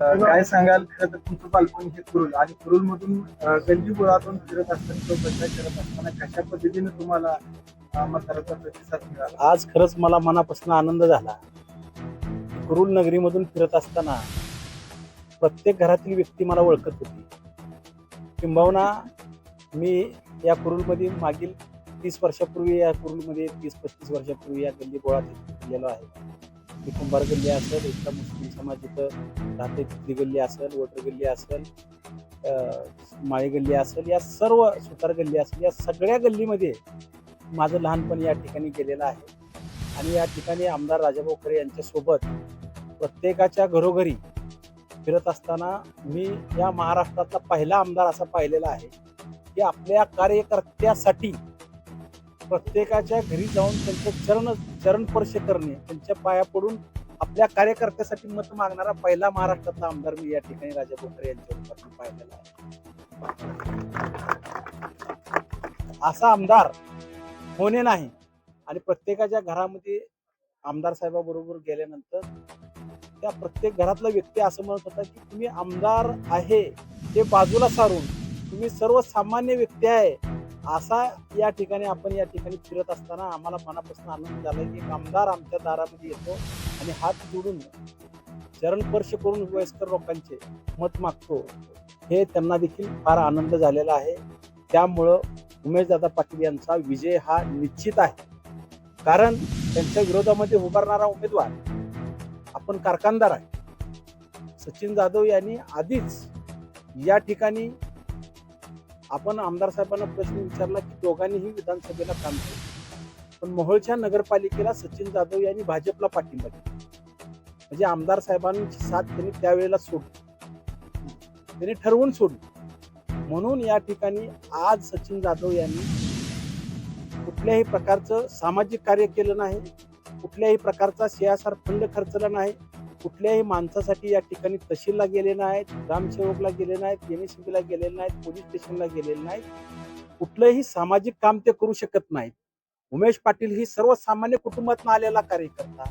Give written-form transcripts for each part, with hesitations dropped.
काय सांगाल? खरं तर तुमचं बालपण हे कुरुल आणि कुरुल मधून गल्ली बोळातून फिरत असताना तो प्रचार करत असताना कशा पद्धतीने तुम्हाला मतदाराचा प्रतिसाद मिळाला? आज खरंच मला मनापासून आनंद झाला. कुरुल नगरीमधून फिरत असताना प्रत्येक घरातील व्यक्ती मला ओळखत होती. किंबहुना मी या कुरुलमध्ये मागील 30 वर्षापूर्वी या कुरुलमध्ये 30-35 वर्षापूर्वी या गल्ली बोळात गेलो आहे. ती कुंभार गल्ली असेल, इथला मुस्लिम समाज इथं राहते तिथली गल्ली असेल, वटर गल्ली असेल, माळी गल्ली असेल, या सर्व सुतार गल्ली असेल, या सगळ्या गल्लीमध्ये माझं लहानपण या ठिकाणी गेलेलं आहे. आणि या ठिकाणी आमदार राजाभाऊ खरे यांच्यासोबत प्रत्येकाच्या घरोघरी फिरत असताना मी या महाराष्ट्रातला पहिला आमदार असा पाहिलेला आहे की आपल्या कार्यकर्त्यासाठी प्रत्येकाच्या घरी जाऊन त्यांचं चरणस्पर्श करणे, त्यांच्या पाया पडून आपल्या कार्यकर्त्यासाठी मत मागणारा पहिला महाराष्ट्रातला आमदार मी या ठिकाणी राजाभाऊ खरे यांच्यावर पाहिलेला आहे. असा आमदार होणे नाही. आणि प्रत्येकाच्या घरामध्ये आमदार साहेबाबरोबर गेल्यानंतर त्या प्रत्येक घरातला व्यक्ती असं म्हणत होता की तुम्ही आमदार आहे ते बाजूला सारून तुम्ही सर्वसामान्य व्यक्ती आहे. असा या ठिकाणी आपण या ठिकाणी फिरत असताना आम्हाला मनापासून आनंद झाला की आमदार आमच्या दारामध्ये येतो आणि हात जोडून चरणस्पर्श करून वयस्कर लोकांचे मत मागतो. हे त्यांना देखील फार आनंद झालेला आहे. त्यामुळं उमेशदादा पाटील यांचा विजय हा निश्चित आहे. कारण त्यांच्या विरोधामध्ये उभारणारा उमेदवार आपण कारखानदार आहे. सचिन जाधव यांनी आधीच या ठिकाणी आपण आमदार साहेबांना प्रश्न विचारला की दोघांनीही विधानसभेला काम केलं, पण मोहोळच्या नगरपालिकेला सचिन जाधव यांनी भाजपला पाठिंबा दिला. म्हणजे आमदार साहेबांची साथ त्यांनी त्यावेळेला सोडली, त्यांनी ठरवून सोडली. म्हणून या ठिकाणी आज सचिन जाधव यांनी कुठल्याही प्रकारचं सामाजिक कार्य केलं नाही, कुठल्याही प्रकारचा CSR फंड खर्चला नाही, कुठल्याही माणसासाठी या ठिकाणी तहसीलला गेले नाहीत, ग्रामसेवकला गेले नाहीत, MSCBला गेलेले नाहीत, पोलीस स्टेशनला गेलेले नाहीत. कुठलंही सामाजिक काम ते करू शकत नाहीत. उमेश पाटील ही सर्वसामान्य कुटुंबातून आलेला कार्यकर्ता.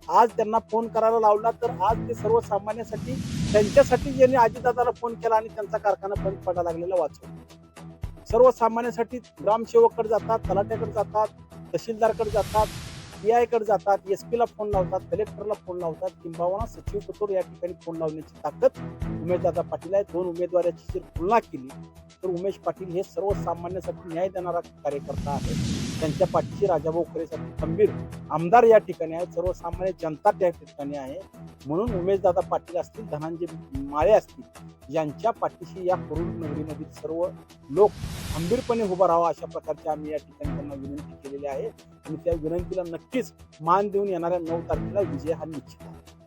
आज त्यांना फोन करायला लावला तर आज ते सर्वसामान्यासाठी त्यांच्यासाठी ज्यांनी अजितदादाला फोन केला आणि त्यांचा कारखाना बंद पडायला लागलेला वाचवला. सर्वसामान्यासाठी ग्रामसेवककडे जातात, तलाट्याकडे जातात, तहसीलदारकडे जातात, PI कडे जातात, SP ला फोन लावतात, कलेक्टरला फोन लावतात, किंबहुना सचिव कतोर या ठिकाणी फोन लावण्याची ताकद उमेशदादा पाटील आहे. 2 उमेदवाराची जर तुलना केली तर उमेश पाटील हे सर्वसामान्यासाठी न्याय देणारा कार्यकर्ता आहे. त्यांच्या पाठीशी राजाभाऊ खरेसाठी खंबीर आमदार या ठिकाणी आहे, सर्वसामान्य जनता त्या ठिकाणी आहे. म्हणून उमेशदादा पाटील असतील, धनंजय माळे असतील, यांच्या पाठीशी या कुरुल नगरीमधील सर्व लोक खंबीरपणे उभा राहावा अशा प्रकारची आम्ही या ठिकाणी त्यांना विनंती केलेली आहे. आणि त्या विनंतीला नक्कीच मान देऊन येणाऱ्या 9 तारखेला विजय हा निश्चित आहे.